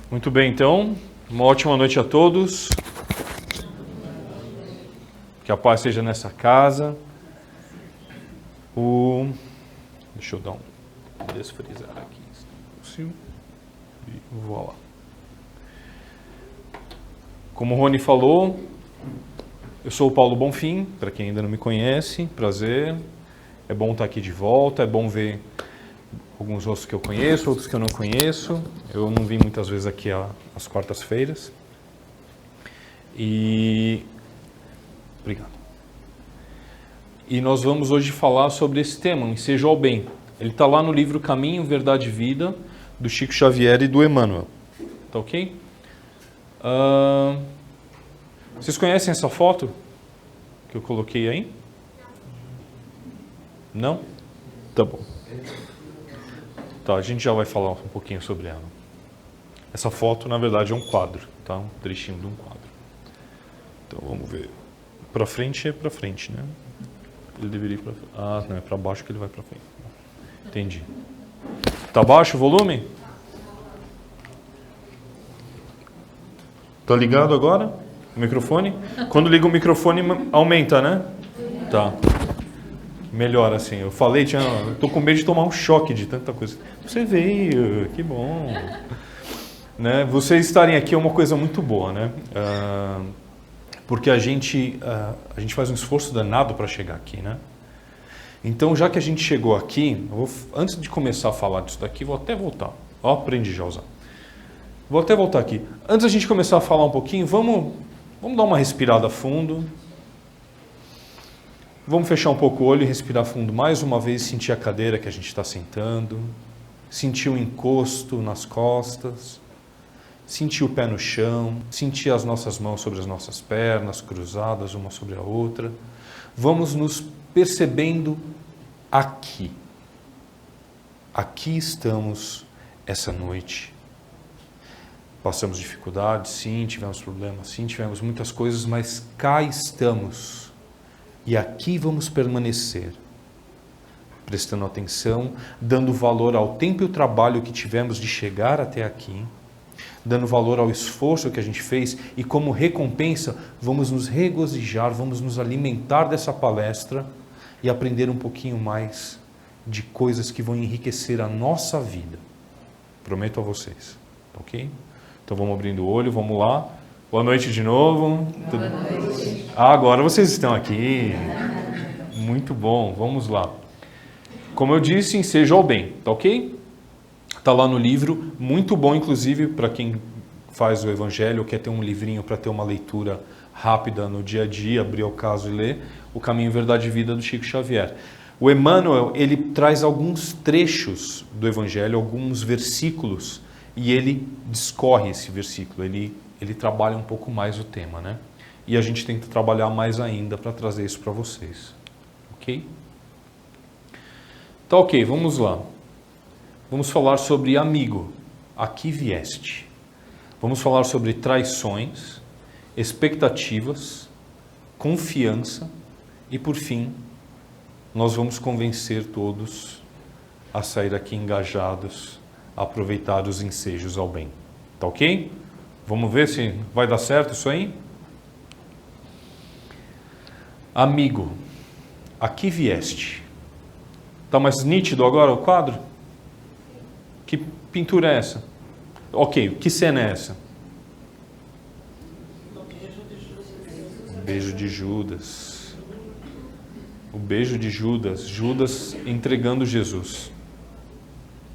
Muito bem, então, uma ótima noite a todos. Que a paz seja nessa casa. Deixa eu dar um desfrizar aqui. E vou lá. Como o Rony falou, eu sou o Paulo Bonfim, para quem ainda não me conhece, prazer. É bom estar aqui de volta, é bom ver alguns rostos que eu conheço, outros que eu não conheço. Eu não vim muitas vezes aqui às quartas-feiras. Obrigado. E nós vamos hoje falar sobre esse tema, o ensejo ao bem. Ele está lá no livro Caminho, Verdade e Vida, do Chico Xavier e do Emmanuel. Tá ok? Vocês conhecem essa foto que eu coloquei aí? Não? Tá bom. Tá, a gente já vai falar um pouquinho sobre ela. Essa foto, na verdade, é um quadro, tá? Um trechinho de um quadro. Então, vamos ver. Para frente é para frente, né? Ele deveria ir para frente. Ah, não, é para baixo que ele vai para frente. Entendi. Tá baixo o volume? Tá ligado agora? O microfone? Quando liga o microfone, aumenta, né? Tá. Melhor assim. Eu falei, eu tô com medo de tomar um choque de tanta coisa. Você veio, que bom. Né? Vocês estarem aqui é uma coisa muito boa, né? Porque a gente faz um esforço danado para chegar aqui, né? Então, já que a gente chegou aqui, antes de começar a falar disso daqui, vou até voltar. Ó, aprendi já a usar. Vou até voltar aqui. Antes da gente começar a falar um pouquinho, vamos dar uma respirada fundo. Vamos fechar um pouco o olho e respirar fundo mais uma vez, sentir a cadeira que a gente está sentando, sentir o encosto nas costas, sentir o pé no chão, sentir as nossas mãos sobre as nossas pernas, cruzadas uma sobre a outra. Vamos nos percebendo aqui. Aqui estamos essa noite. Passamos dificuldades, sim, tivemos problemas, sim, tivemos muitas coisas, mas cá estamos. E aqui vamos permanecer, prestando atenção, dando valor ao tempo e o trabalho que tivemos de chegar até aqui, dando valor ao esforço que a gente fez e como recompensa vamos nos regozijar, vamos nos alimentar dessa palestra e aprender um pouquinho mais de coisas que vão enriquecer a nossa vida. Prometo a vocês, ok? Então vamos abrindo o olho, vamos lá. Boa noite de novo. Boa noite. Agora vocês estão aqui. Muito bom, vamos lá. Como eu disse, ensejo ao bem, tá ok? Está lá no livro, muito bom inclusive para quem faz o Evangelho ou quer ter um livrinho para ter uma leitura rápida no dia a dia, abrir o caso e ler, O Caminho, Verdade e Vida do Chico Xavier. O Emmanuel, ele traz alguns trechos do Evangelho, alguns versículos, e ele discorre esse versículo, ele trabalha um pouco mais o tema, né? E a gente tenta trabalhar mais ainda para trazer isso para vocês. Ok? Tá ok, vamos lá. Vamos falar sobre amigo, aqui vieste. Vamos falar sobre traições, expectativas, confiança e, por fim, nós vamos convencer todos a sair daqui engajados, a aproveitar os ensejos ao bem. Tá ok? Vamos ver se vai dar certo isso aí? Amigo, aqui vieste. Tá mais nítido agora o quadro? Que pintura é essa? Ok, que cena é essa? O beijo de Judas. O beijo de Judas. Judas entregando Jesus.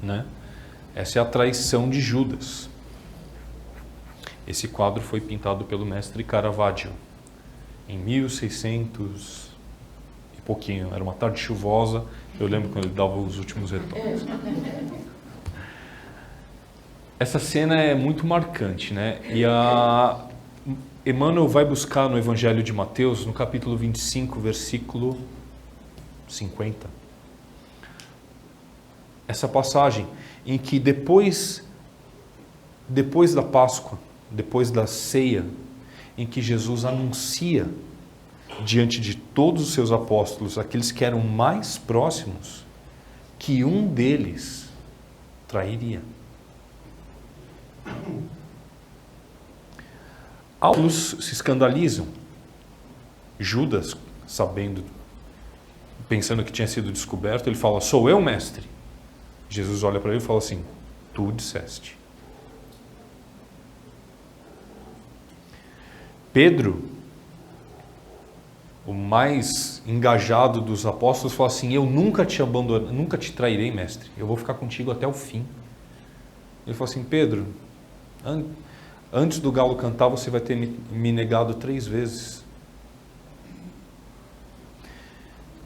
Né? Essa é a traição de Judas. Esse quadro foi pintado pelo mestre Caravaggio em 1600 e pouquinho. Era uma tarde chuvosa. Eu lembro quando ele dava os últimos retoques. Essa cena é muito marcante, né? E a Emmanuel vai buscar no Evangelho de Mateus, no capítulo 25, versículo 50. Essa passagem em que depois da Páscoa, depois da ceia, em que Jesus anuncia diante de todos os seus apóstolos, aqueles que eram mais próximos, que um deles trairia. Alguns se escandalizam. Judas, sabendo, pensando que tinha sido descoberto, ele fala: sou eu, mestre? Jesus olha para ele e fala assim: tu disseste. Pedro, o mais engajado dos apóstolos, fala assim: eu nunca te abandonarei, nunca te trairei, mestre. Eu vou ficar contigo até o fim. Ele fala assim: Pedro, antes do galo cantar, você vai ter me negado 3 vezes.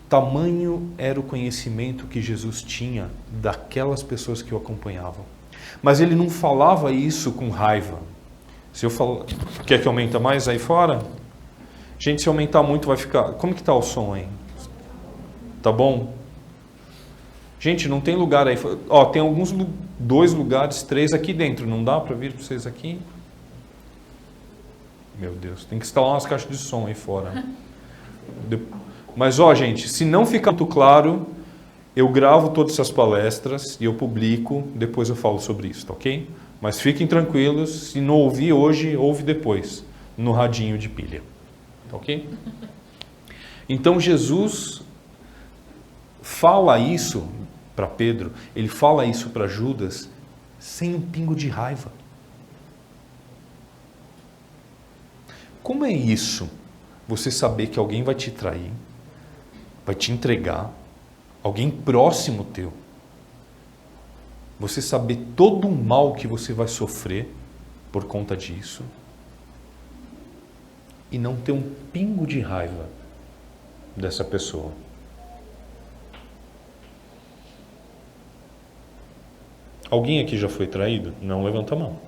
Tamanho era o conhecimento que Jesus tinha daquelas pessoas que o acompanhavam. Mas ele não falava isso com raiva. Se eu falar, quer que aumenta mais aí fora? Gente, se aumentar muito vai ficar... Como que tá o som aí? Tá bom? Gente, não tem lugar aí. Ó, tem alguns 2 lugares, 3 aqui dentro. Não dá para vir para vocês aqui? Meu Deus, tem que instalar umas caixas de som aí fora. Mas, ó, gente, se não ficar muito claro, eu gravo todas essas palestras e eu publico, depois eu falo sobre isso, tá ok? Mas fiquem tranquilos, se não ouvir hoje, ouve depois, no radinho de pilha, tá ok? Então, Jesus fala isso para Pedro, ele fala isso para Judas, sem um pingo de raiva. Como é isso? Você saber que alguém vai te trair, vai te entregar, alguém próximo teu. Você saber todo o mal que você vai sofrer por conta disso e não ter um pingo de raiva dessa pessoa. Alguém aqui já foi traído? Não levanta a mão.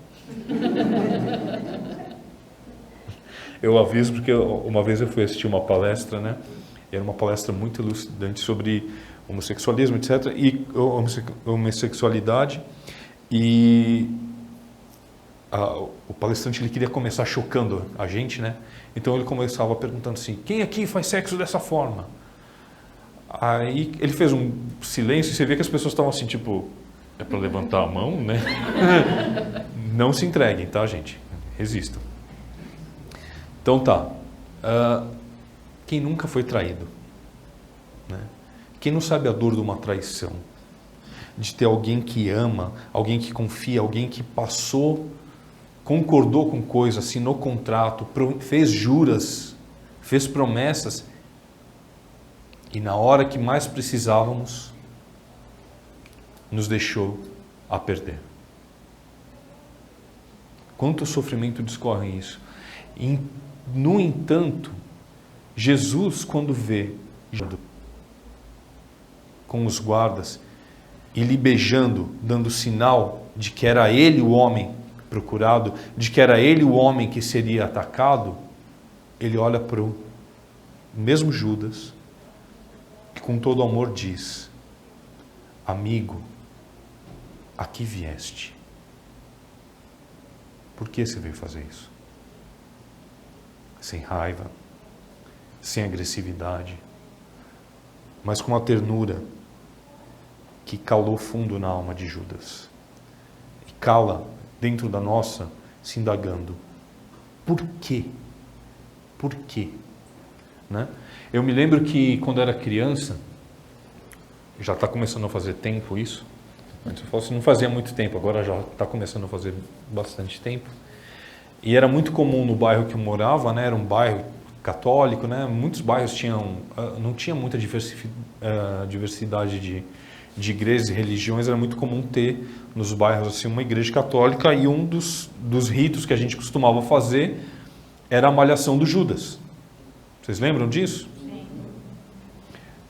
Eu aviso porque uma vez eu fui assistir uma palestra, né? Era uma palestra muito elucidante sobre homossexualismo, etc. E homossexualidade. E o palestrante ele queria começar chocando a gente, né? Então ele começava perguntando assim: quem aqui faz sexo dessa forma? Aí ele fez um silêncio e você vê que as pessoas estavam assim, tipo, é para levantar a mão, né? Não se entreguem, tá, gente? Resistam. Então tá. Quem nunca foi traído, né? Quem não sabe a dor de uma traição, de ter alguém que ama, alguém que confia, alguém que passou, concordou com coisa, assinou contrato, fez juras, fez promessas e na hora que mais precisávamos nos deixou a perder. Quanto sofrimento discorre isso? No entanto, Jesus, quando vê com os guardas e lhe beijando, dando sinal de que era ele o homem procurado, de que era ele o homem que seria atacado, ele olha para o mesmo Judas e com todo amor diz: amigo, aqui vieste. Por que você veio fazer isso? Sem raiva, sem agressividade, mas com uma ternura que calou fundo na alma de Judas. E cala dentro da nossa, se indagando: por quê? Por quê? Né? Eu me lembro que quando era criança, já está começando a fazer tempo isso, antes eu falo assim, não fazia muito tempo, agora já está começando a fazer bastante tempo, e era muito comum no bairro que eu morava, né? Era um bairro católico, né? Muitos bairros não tinha muita diversidade de igrejas e religiões, era muito comum ter nos bairros assim uma igreja católica, e um dos ritos que a gente costumava fazer era a malhação do Judas. Vocês lembram disso? Sim.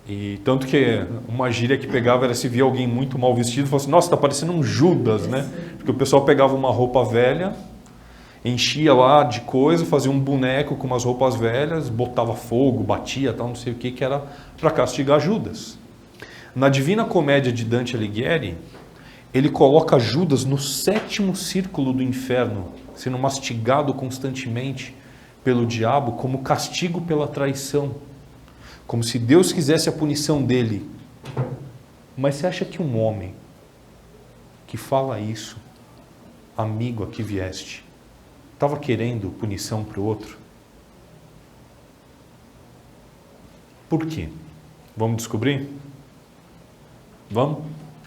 E tanto que uma gíria que pegava era se via alguém muito mal vestido, falava assim: nossa, está parecendo um Judas, né? Porque o pessoal pegava uma roupa velha, enchia lá de coisa, fazia um boneco com umas roupas velhas, botava fogo, batia, tal, não sei o que era para castigar Judas. Na Divina Comédia de Dante Alighieri, ele coloca Judas no 7º círculo do inferno, sendo mastigado constantemente pelo diabo como castigo pela traição, como se Deus quisesse a punição dele. Mas você acha que um homem que fala isso, amigo, aqui vieste, estava querendo punição para o outro? Por quê? Vamos descobrir? Vamos?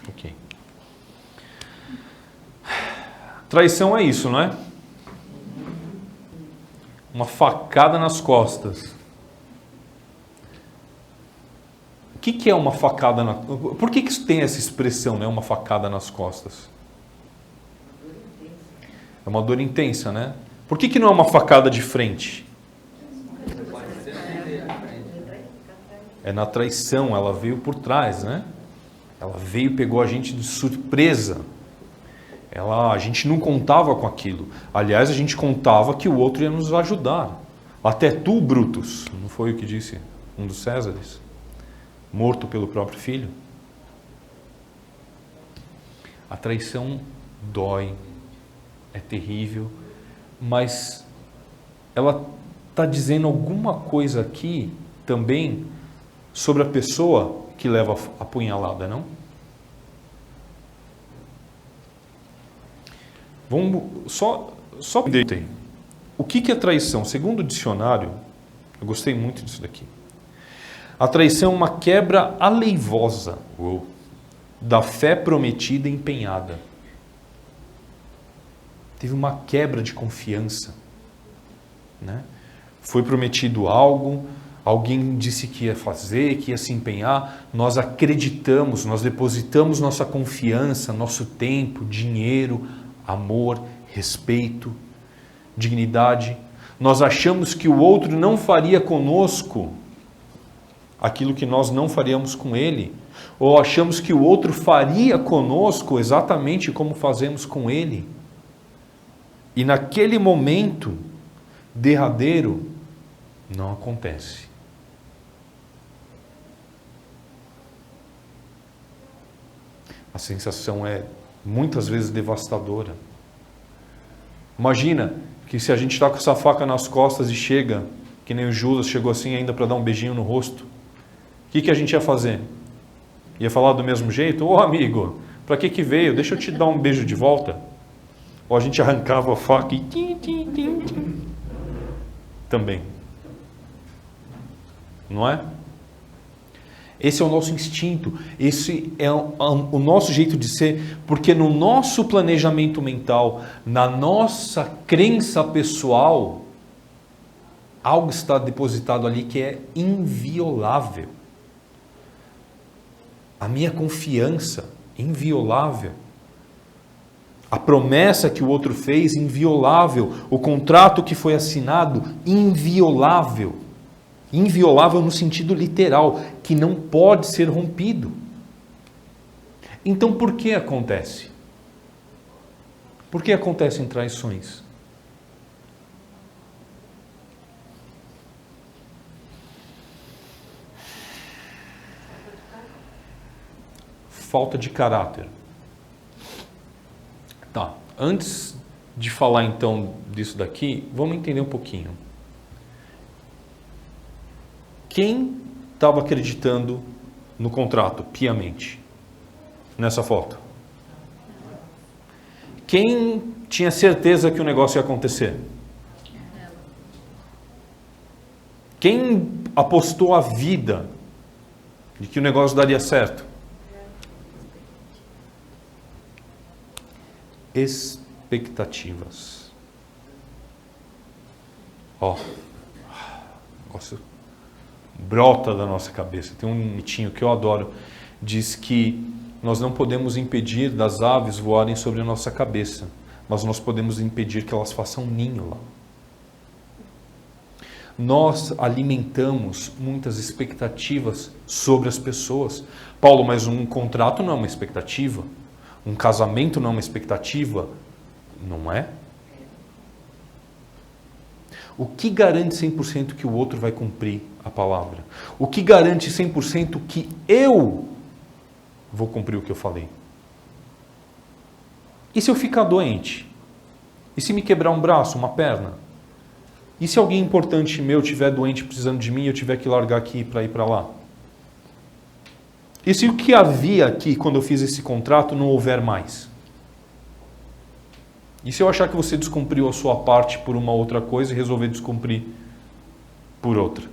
Ok. Traição é isso, não é? Uma facada nas costas. O que é uma facada na... Por que tem essa expressão, né? Uma facada nas costas? É uma dor intensa, né? Por que não é uma facada de frente? É na traição, ela veio por trás, né? Ela veio e pegou a gente de surpresa. A gente não contava com aquilo. Aliás, a gente contava que o outro ia nos ajudar. Até tu, Brutus, não foi o que disse um dos Césares? Morto pelo próprio filho. A traição dói, é terrível, mas ela está dizendo alguma coisa aqui também sobre a pessoa que leva a punhalada, não? Vamos só entender. O que é traição? Segundo o dicionário, eu gostei muito disso daqui. A traição é uma quebra aleivosa da fé prometida e empenhada. Teve uma quebra de confiança, né? Foi prometido algo, alguém disse que ia fazer, que ia se empenhar, nós acreditamos, nós depositamos nossa confiança, nosso tempo, dinheiro, amor, respeito, dignidade. Nós achamos que o outro não faria conosco aquilo que nós não faríamos com ele, ou achamos que o outro faria conosco exatamente como fazemos com ele. E naquele momento derradeiro, não acontece. A sensação é muitas vezes devastadora. Imagina que se a gente está com essa faca nas costas e chega, que nem o Judas chegou assim ainda para dar um beijinho no rosto, o que a gente ia fazer? Ia falar do mesmo jeito? Ô amigo, para que veio? Deixa eu te dar um beijo de volta. Ou a gente arrancava a faca e... Também. Não é? Esse é o nosso instinto, esse é o nosso jeito de ser, porque no nosso planejamento mental, na nossa crença pessoal, algo está depositado ali que é inviolável. A minha confiança, inviolável. A promessa que o outro fez, inviolável. O contrato que foi assinado, inviolável. Inviolável no sentido literal, que não pode ser rompido. Então, por que acontece? Por que acontecem traições? Falta de caráter. Tá, antes de falar então disso daqui, vamos entender um pouquinho. Quem estava acreditando no contrato piamente nessa foto? Quem tinha certeza que o negócio ia acontecer? Quem apostou a vida de que o negócio daria certo? Expectativas. Ó, negócio brota da nossa cabeça. Tem um mitinho que eu adoro, diz que nós não podemos impedir das aves voarem sobre a nossa cabeça, mas nós podemos impedir que elas façam ninho lá. Nós alimentamos muitas expectativas sobre as pessoas. Paulo, mas um contrato não é uma expectativa? Um casamento não é uma expectativa? Não é? O que garante 100% que o outro vai cumprir a palavra? O que garante 100% que eu vou cumprir o que eu falei? E se eu ficar doente? E se me quebrar um braço, uma perna? E se alguém importante meu estiver doente precisando de mim e eu tiver que largar aqui para ir para lá? E se o que havia aqui quando eu fiz esse contrato não houver mais? E se eu achar que você descumpriu a sua parte por uma outra coisa e resolver descumprir por outra?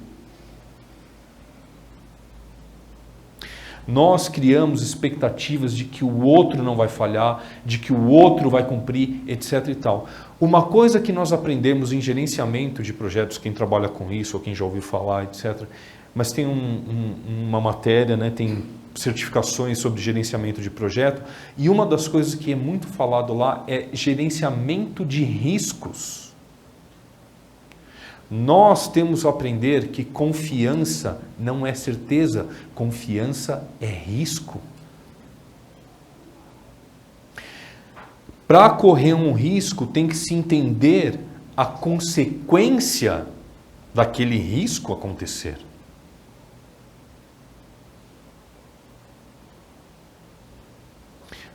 Nós criamos expectativas de que o outro não vai falhar, de que o outro vai cumprir, etc. e tal. Uma coisa que nós aprendemos em gerenciamento de projetos, quem trabalha com isso ou quem já ouviu falar, etc. Mas tem uma matéria, né, tem certificações sobre gerenciamento de projeto, e uma das coisas que é muito falado lá é gerenciamento de riscos. Nós temos que aprender que confiança não é certeza, confiança é risco. Para correr um risco, tem que se entender a consequência daquele risco acontecer.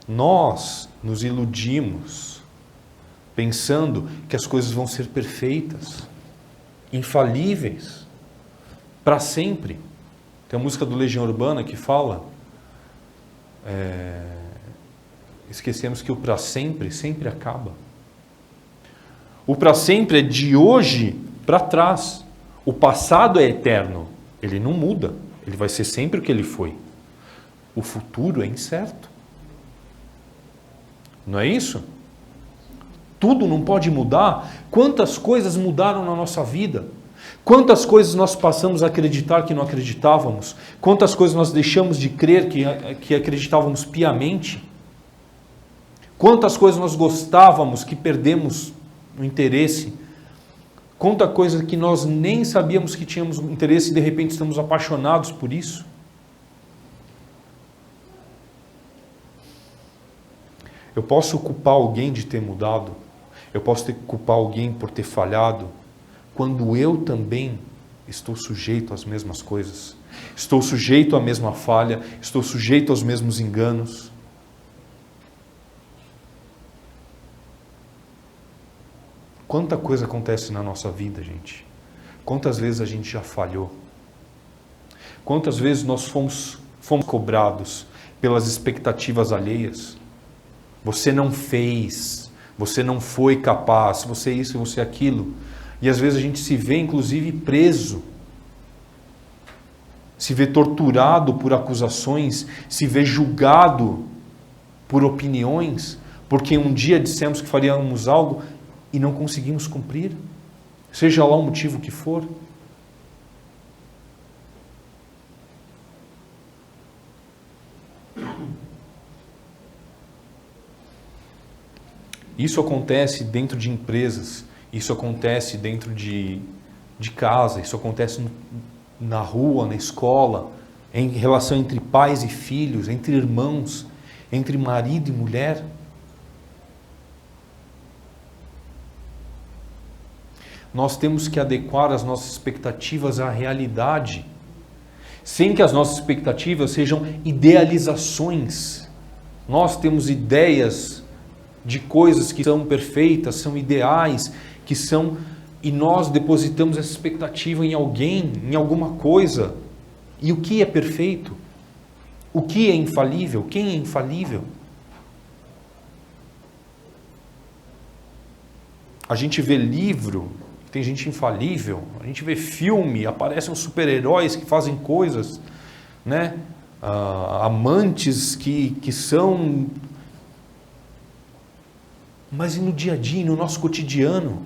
Nós nos iludimos pensando que as coisas vão ser perfeitas, infalíveis, para sempre. Tem a música do Legião Urbana que fala, esquecemos que o para sempre, sempre acaba. O para sempre é de hoje para trás. O passado é eterno, ele não muda, ele vai ser sempre o que ele foi. O futuro é incerto. Não é isso? Tudo não pode mudar. Quantas coisas mudaram na nossa vida? Quantas coisas nós passamos a acreditar que não acreditávamos? Quantas coisas nós deixamos de crer que acreditávamos piamente? Quantas coisas nós gostávamos que perdemos o interesse? Quanta coisa que nós nem sabíamos que tínhamos interesse e de repente estamos apaixonados por isso? Eu posso culpar alguém de ter mudado, eu posso culpar alguém por ter falhado, quando eu também estou sujeito às mesmas coisas, estou sujeito à mesma falha, estou sujeito aos mesmos enganos. Quanta coisa acontece na nossa vida, gente. Quantas vezes a gente já falhou? Quantas vezes nós fomos cobrados pelas expectativas alheias? Você não fez, você não foi capaz, você isso, você aquilo. E às vezes a gente se vê inclusive preso, se vê torturado por acusações, se vê julgado por opiniões, porque um dia dissemos que faríamos algo e não conseguimos cumprir, seja lá o motivo que for. Isso acontece dentro de empresas, isso acontece dentro de casa, isso acontece na rua, na escola, em relação entre pais e filhos, entre irmãos, entre marido e mulher. Nós temos que adequar as nossas expectativas à realidade, sem que as nossas expectativas sejam idealizações. Nós temos ideias de coisas que são perfeitas, são ideais, e nós depositamos essa expectativa em alguém, em alguma coisa. E o que é perfeito? O que é infalível? Quem é infalível? A gente vê livro, tem gente infalível. A gente vê filme, aparecem os super-heróis que fazem coisas, né? Amantes que são... Mas e no dia a dia, no nosso cotidiano?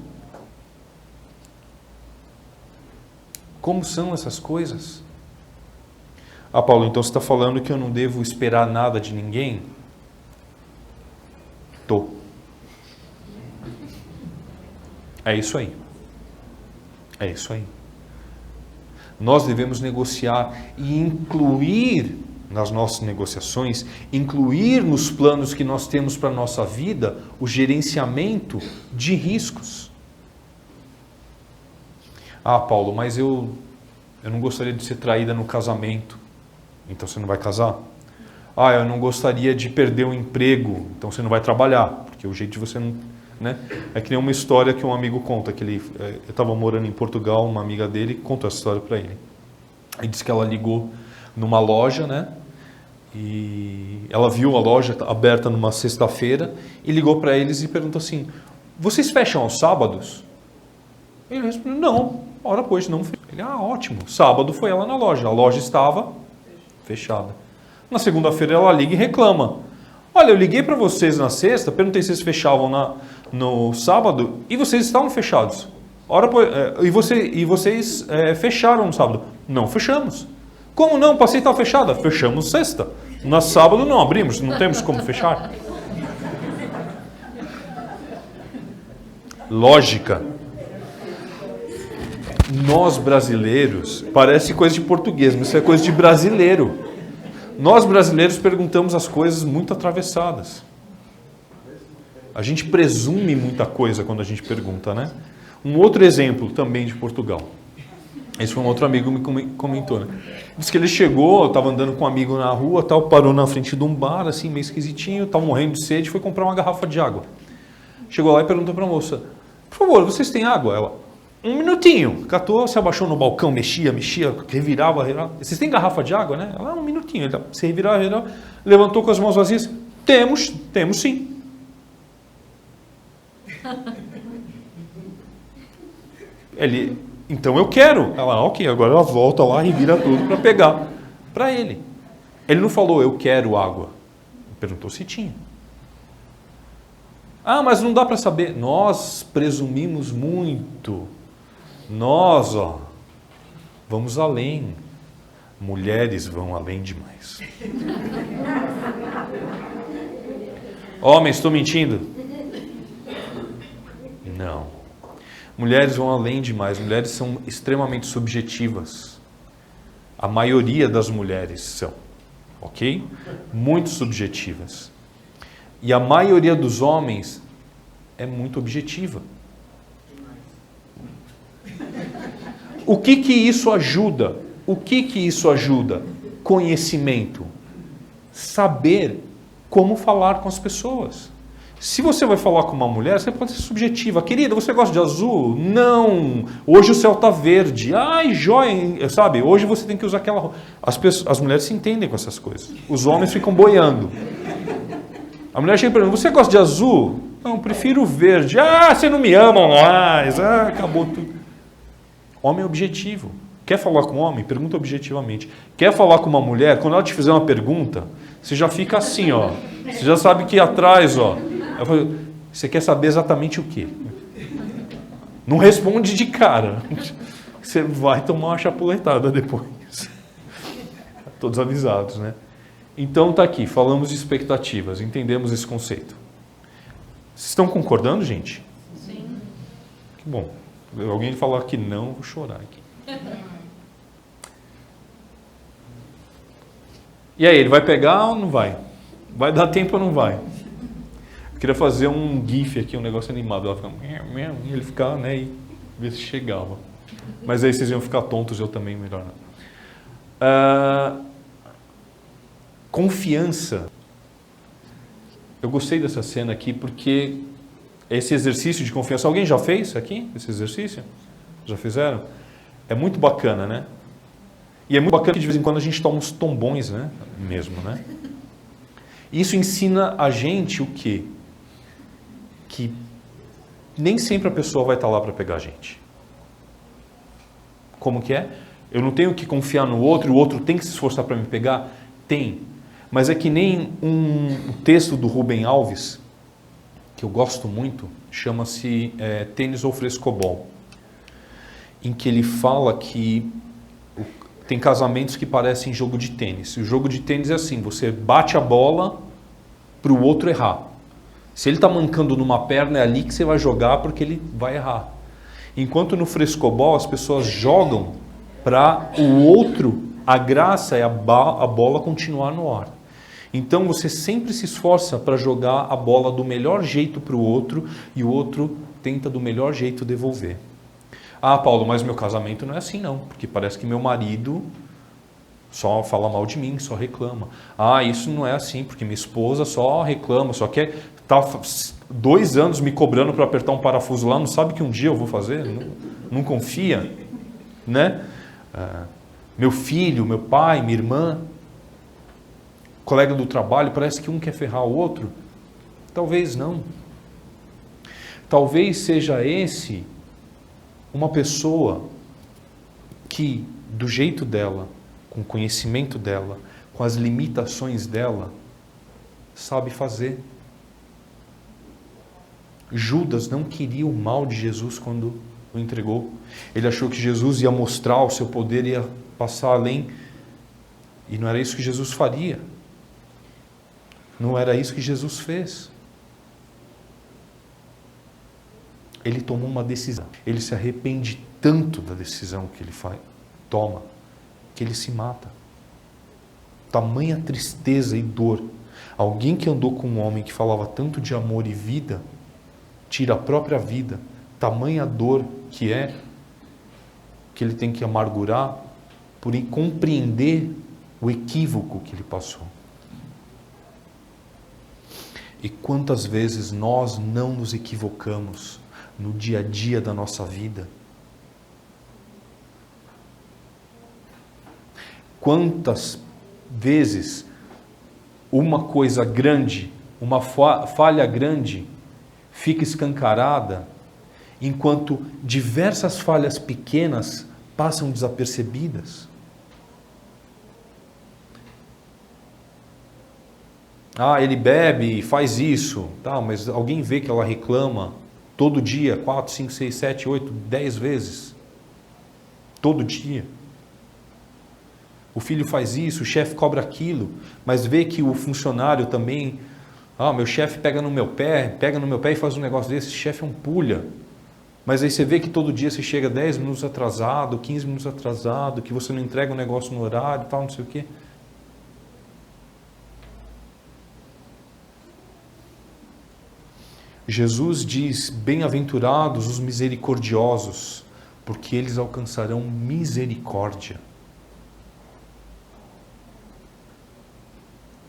Como são essas coisas? Ah, Paulo, então você está falando que eu não devo esperar nada de ninguém? Tô. É isso aí. É isso aí. Nós devemos negociar e incluir nas nossas negociações, incluir nos planos que nós temos para a nossa vida o gerenciamento de riscos. Ah, Paulo, mas eu não gostaria de ser traída no casamento. Então você não vai casar? Ah, eu não gostaria de perder o emprego. Então você não vai trabalhar, porque o jeito de você não... Né? É que nem uma história que um amigo conta, que eu estava morando em Portugal, uma amiga dele contou essa história para ele. Ele disse que ela ligou numa loja, né? E ela viu a loja aberta numa sexta-feira e ligou para eles e perguntou assim: vocês fecham aos sábados? Ele respondeu: não, hora pois não. Ele: ótimo. Sábado foi ela na loja, a loja estava fechada. Na segunda-feira ela liga e reclama: olha, eu liguei para vocês na sexta, perguntei se vocês fechavam no sábado e vocês estavam fechados. E vocês fecharam no sábado? Não fechamos. Como não? Passei estava fechada. Fechamos sexta. No sábado não abrimos, não temos como fechar. Lógica. Nós brasileiros, parece coisa de português, mas isso é coisa de brasileiro. Nós brasileiros perguntamos as coisas muito atravessadas. A gente presume muita coisa quando a gente pergunta, né? Um outro exemplo também de Portugal. Esse foi um outro amigo que me comentou, né? Diz que ele chegou, estava andando com um amigo na rua, tal, parou na frente de um bar, assim, meio esquisitinho, estava morrendo de sede, foi comprar uma garrafa de água. Chegou lá e perguntou para a moça: por favor, vocês têm água? Ela: um minutinho. Catou, se abaixou no balcão, mexia, revirava. Vocês têm garrafa de água, né? Ela: um minutinho. Ele se revirava, levantou com as mãos vazias: temos sim. Ele: então eu quero. Ela: ok, agora ela volta lá e vira tudo para pegar para ele. Ele não falou: eu quero água. Ele perguntou se tinha. Mas não dá para saber. Nós presumimos muito. Nós, vamos além. Mulheres vão além demais. Homens, estou mentindo? Não. Mulheres vão além demais. Mulheres são extremamente subjetivas. A maioria das mulheres são, ok? Muito subjetivas. E a maioria dos homens é muito objetiva. O que isso ajuda? O que isso ajuda? Conhecimento. Saber como falar com as pessoas. Se você vai falar com uma mulher, você pode ser subjetiva. Querida, você gosta de azul? Não. Hoje o céu está verde. Ai, joia. Sabe, hoje você tem que usar aquela roupa. As mulheres se entendem com essas coisas. Os homens ficam boiando. A mulher chega e pergunta: você gosta de azul? Não, prefiro verde. Você não me ama mais. Acabou tudo. Homem é objetivo. Quer falar com um homem? Pergunta objetivamente. Quer falar com uma mulher? Quando ela te fizer uma pergunta, você já fica assim, Você já sabe que atrás, Eu falo: você quer saber exatamente o quê? Não responde de cara. Você vai tomar uma chapuletada depois. Todos avisados, né? Então tá aqui, falamos de expectativas, entendemos esse conceito. Vocês estão concordando, gente? Sim. Que bom. Alguém falar que não, eu vou chorar aqui. E aí, ele vai pegar ou não vai? Vai dar tempo ou não vai? Eu queria fazer um gif aqui, um negócio animado. Ela fica... Ele ficar, né, e ver se chegava. Mas aí vocês iam ficar tontos, eu também, melhor não. Confiança. Eu gostei dessa cena aqui porque esse exercício de confiança... Alguém já fez aqui, esse exercício? Já fizeram? É muito bacana, né? E é muito bacana que de vez em quando a gente toma uns tombões, né? Mesmo, né? Isso ensina a gente o quê? Que nem sempre a pessoa vai estar lá para pegar a gente. Como que é? Eu não tenho que confiar no outro, o outro tem que se esforçar para me pegar? Tem. Mas é que nem um texto do Rubem Alves, que eu gosto muito, chama-se Tênis ou Frescobol, em que ele fala que tem casamentos que parecem jogo de tênis. O jogo de tênis é assim, você bate a bola para o outro errar. Se ele está mancando numa perna, é ali que você vai jogar porque ele vai errar. Enquanto no frescobol as pessoas jogam para o outro, a graça é a bola continuar no ar. Então você sempre se esforça para jogar a bola do melhor jeito para o outro e o outro tenta do melhor jeito devolver. Paulo, mas meu casamento não é assim não, porque parece que meu marido só fala mal de mim, só reclama. Isso não é assim, porque minha esposa só reclama, só quer... Tá 2 anos me cobrando para apertar um parafuso lá, não sabe que um dia eu vou fazer? Não confia, né? Meu filho, meu pai, minha irmã. colega do trabalho, parece que um quer ferrar o outro. Talvez não. Talvez seja esse uma pessoa que, do jeito dela, com o conhecimento dela, com as limitações dela, sabe fazer. Judas não queria o mal de Jesus quando o entregou. Ele achou que Jesus ia mostrar o seu poder, ia passar além. E não era isso que Jesus faria. Não era isso que Jesus fez. Ele tomou uma decisão. Ele se arrepende tanto da decisão que ele toma, que ele se mata. Tamanha tristeza e dor. Alguém que andou com um homem que falava tanto de amor e vida, tira a própria vida. Tamanha dor que ele tem que amargurar por compreender o equívoco que ele passou. E quantas vezes nós não nos equivocamos no dia a dia da nossa vida? Quantas vezes uma coisa grande, uma falha grande, fica escancarada, enquanto diversas falhas pequenas passam desapercebidas? Ah, ele bebe, faz isso, tá, mas alguém vê que ela reclama todo dia, 4, 5, 6, 7, 8, 10 vezes. Todo dia. O filho faz isso, o chefe cobra aquilo, mas vê que o funcionário também, meu chefe pega no meu pé e faz um negócio desse, esse chefe é um pulha. Mas aí você vê que todo dia você chega 10 minutos atrasado, 15 minutos atrasado, que você não entrega o negócio no horário, tal, não sei o quê. Jesus diz, bem-aventurados os misericordiosos, porque eles alcançarão misericórdia.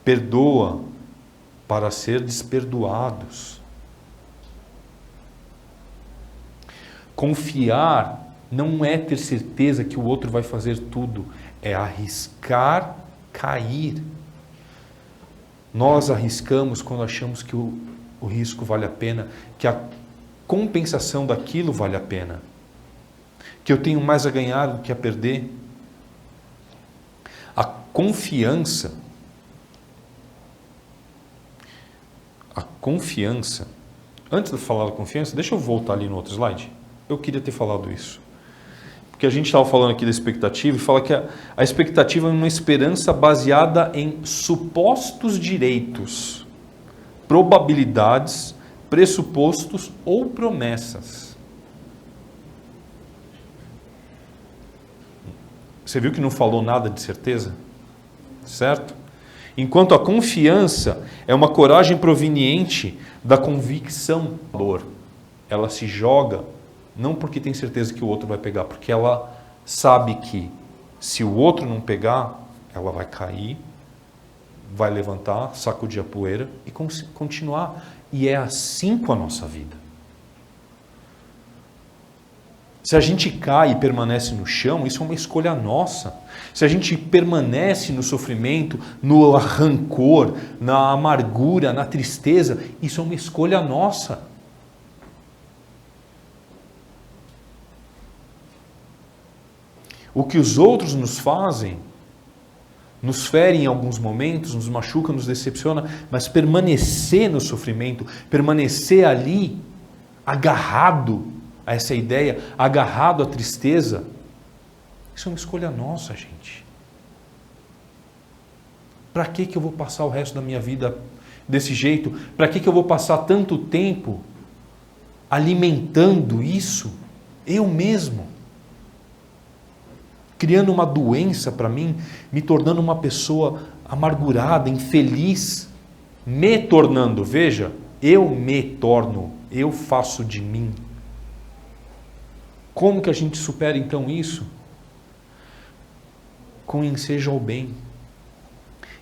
Perdoa para ser desperdoados. Confiar não é ter certeza que o outro vai fazer tudo, é arriscar cair. Nós arriscamos quando achamos que o risco vale a pena, que a compensação daquilo vale a pena, que eu tenho mais a ganhar do que a perder. A confiança, antes de falar da confiança, deixa eu voltar ali no outro slide, eu queria ter falado isso, porque a gente estava falando aqui da expectativa, e fala que a expectativa é uma esperança baseada em supostos direitos, probabilidades, pressupostos ou promessas. Você viu que não falou nada de certeza? Certo? Enquanto a confiança é uma coragem proveniente da convicção. Ela se joga, não porque tem certeza que o outro vai pegar, porque ela sabe que se o outro não pegar, ela vai cair, vai levantar, sacudir a poeira e continuar. E é assim com a nossa vida. Se a gente cai e permanece no chão, isso é uma escolha nossa. Se a gente permanece no sofrimento, no rancor, na amargura, na tristeza, isso é uma escolha nossa. O que os outros nos fazem, nos fere em alguns momentos, nos machuca, nos decepciona, mas permanecer no sofrimento, permanecer ali, agarrado a essa ideia, agarrado à tristeza, isso é uma escolha nossa, gente. Para que eu vou passar o resto da minha vida desse jeito? Para que eu vou passar tanto tempo alimentando isso? Eu mesmo. Criando uma doença para mim, me tornando uma pessoa amargurada, infeliz, me tornando, veja, eu me torno, eu faço de mim. Como que a gente supera então isso? Com ensejo ao bem.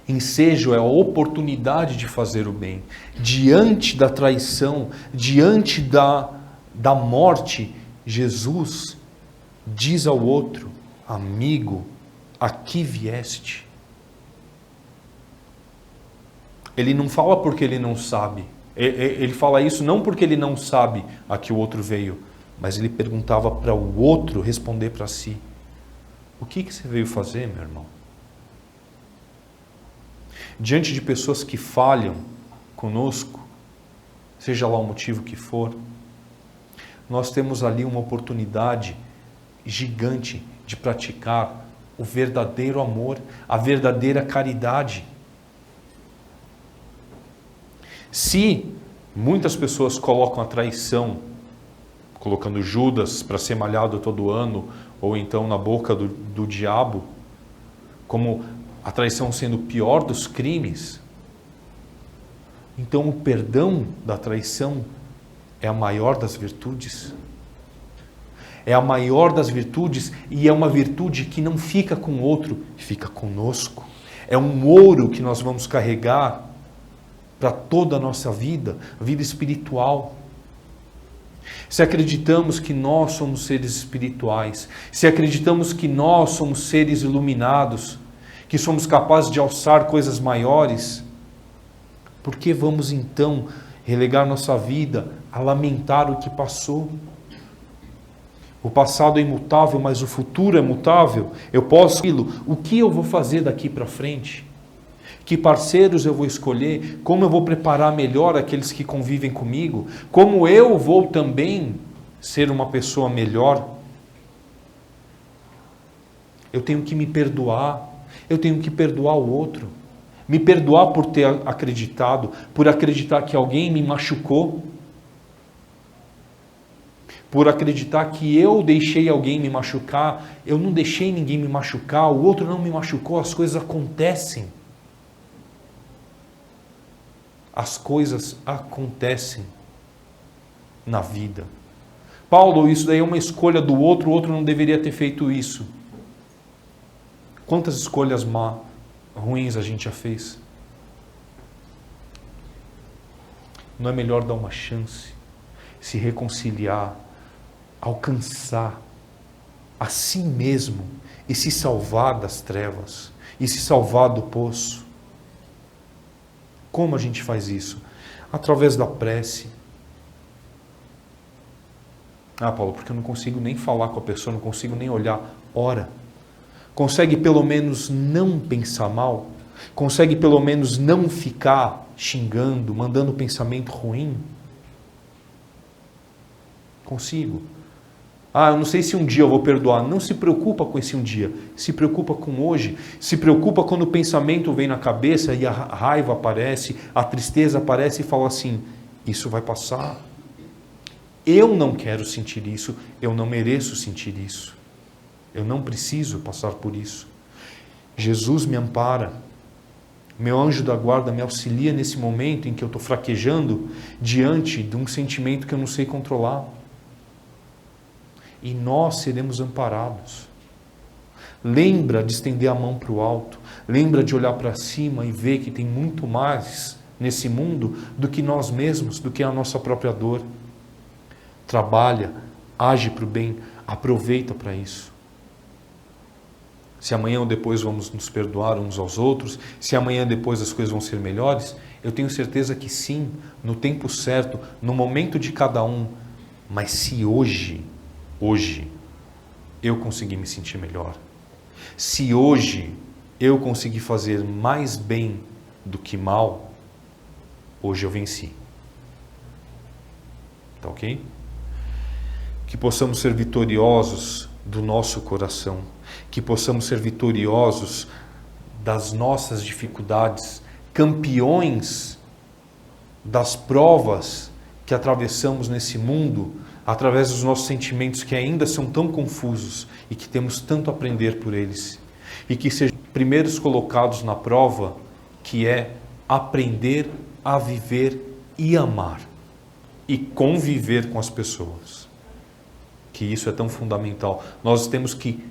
Ensejo é a oportunidade de fazer o bem. Diante da traição, diante da morte, Jesus diz ao outro, amigo, aqui vieste. Ele não fala porque ele não sabe. Ele fala isso não porque ele não sabe a que o outro veio, mas ele perguntava para o outro responder para si. O que você veio fazer, meu irmão? Diante de pessoas que falham conosco, seja lá o motivo que for, nós temos ali uma oportunidade gigante de praticar o verdadeiro amor, a verdadeira caridade. Se muitas pessoas colocam a traição, colocando Judas para ser malhado todo ano, ou então na boca do diabo, como a traição sendo o pior dos crimes, então o perdão da traição é a maior das virtudes. É a maior das virtudes e é uma virtude que não fica com o outro, fica conosco. É um ouro que nós vamos carregar para toda a nossa vida espiritual. Se acreditamos que nós somos seres espirituais, se acreditamos que nós somos seres iluminados, que somos capazes de alçar coisas maiores, por que vamos então relegar nossa vida a lamentar o que passou? O passado é imutável, mas o futuro é mutável. Eu posso o que eu vou fazer daqui para frente? Que parceiros eu vou escolher? Como eu vou preparar melhor aqueles que convivem comigo? Como eu vou também ser uma pessoa melhor? Eu tenho que me perdoar. Eu tenho que perdoar o outro. Me perdoar por ter acreditado, por acreditar que alguém me machucou. Por acreditar que eu deixei alguém me machucar. Eu não deixei ninguém me machucar. O outro não me machucou. As coisas acontecem. As coisas acontecem na vida. Paulo, isso daí é uma escolha do outro, o outro não deveria ter feito isso. Quantas escolhas ruins a gente já fez? Não é melhor dar uma chance, se reconciliar, alcançar a si mesmo e se salvar das trevas, e se salvar do poço? Como a gente faz isso? Através da prece. Ah, Paulo, porque eu não consigo nem falar com a pessoa, não consigo nem olhar. Ora. Consegue pelo menos não pensar mal? Consegue pelo menos não ficar xingando, mandando pensamento ruim? Consigo. Ah, eu não sei se um dia eu vou perdoar. Não se preocupa com esse um dia. Se preocupa com hoje. Se preocupa quando o pensamento vem na cabeça e a raiva aparece, a tristeza aparece e fala assim, isso vai passar. Eu não quero sentir isso. Eu não mereço sentir isso. Eu não preciso passar por isso. Jesus me ampara. Meu anjo da guarda me auxilia nesse momento em que eu estou fraquejando diante de um sentimento que eu não sei controlar. E nós seremos amparados. Lembra de estender a mão para o alto. Lembra de olhar para cima e ver que tem muito mais nesse mundo do que nós mesmos, do que a nossa própria dor. Trabalha, age para o bem, aproveita para isso. Se amanhã ou depois vamos nos perdoar uns aos outros, se amanhã depois as coisas vão ser melhores, eu tenho certeza que sim, no tempo certo, no momento de cada um. Mas se hoje eu conseguir me sentir melhor, se hoje eu conseguir fazer mais bem do que mal, hoje eu venci. Tá ok? Que possamos ser vitoriosos do nosso coração, que possamos ser vitoriosos das nossas dificuldades, campeões das provas que atravessamos nesse mundo, através dos nossos sentimentos que ainda são tão confusos e que temos tanto a aprender por eles. E que sejam primeiros colocados na prova, que é aprender a viver e amar. E conviver com as pessoas. Que isso é tão fundamental. Nós temos que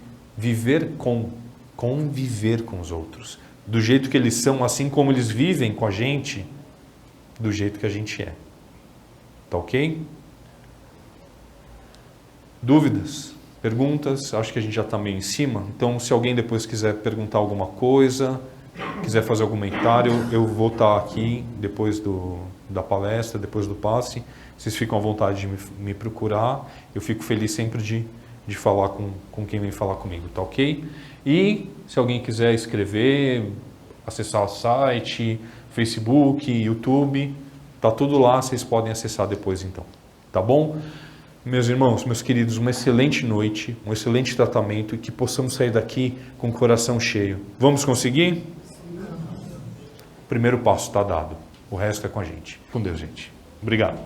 conviver com os outros. Do jeito que eles são, assim como eles vivem com a gente, do jeito que a gente é. Tá ok? Dúvidas? Perguntas? Acho que a gente já está meio em cima. Então, se alguém depois quiser perguntar alguma coisa, quiser fazer algum comentário, eu vou estar aqui depois da palestra, depois do passe. Vocês ficam à vontade de me procurar. Eu fico feliz sempre de falar com quem vem falar comigo, tá ok? E se alguém quiser escrever, acessar o site, Facebook, YouTube, tá tudo lá, vocês podem acessar depois então, tá bom? Meus irmãos, meus queridos, uma excelente noite, um excelente tratamento e que possamos sair daqui com o coração cheio. Vamos conseguir? O primeiro passo está dado, o resto é com a gente. Com Deus, gente. Obrigado.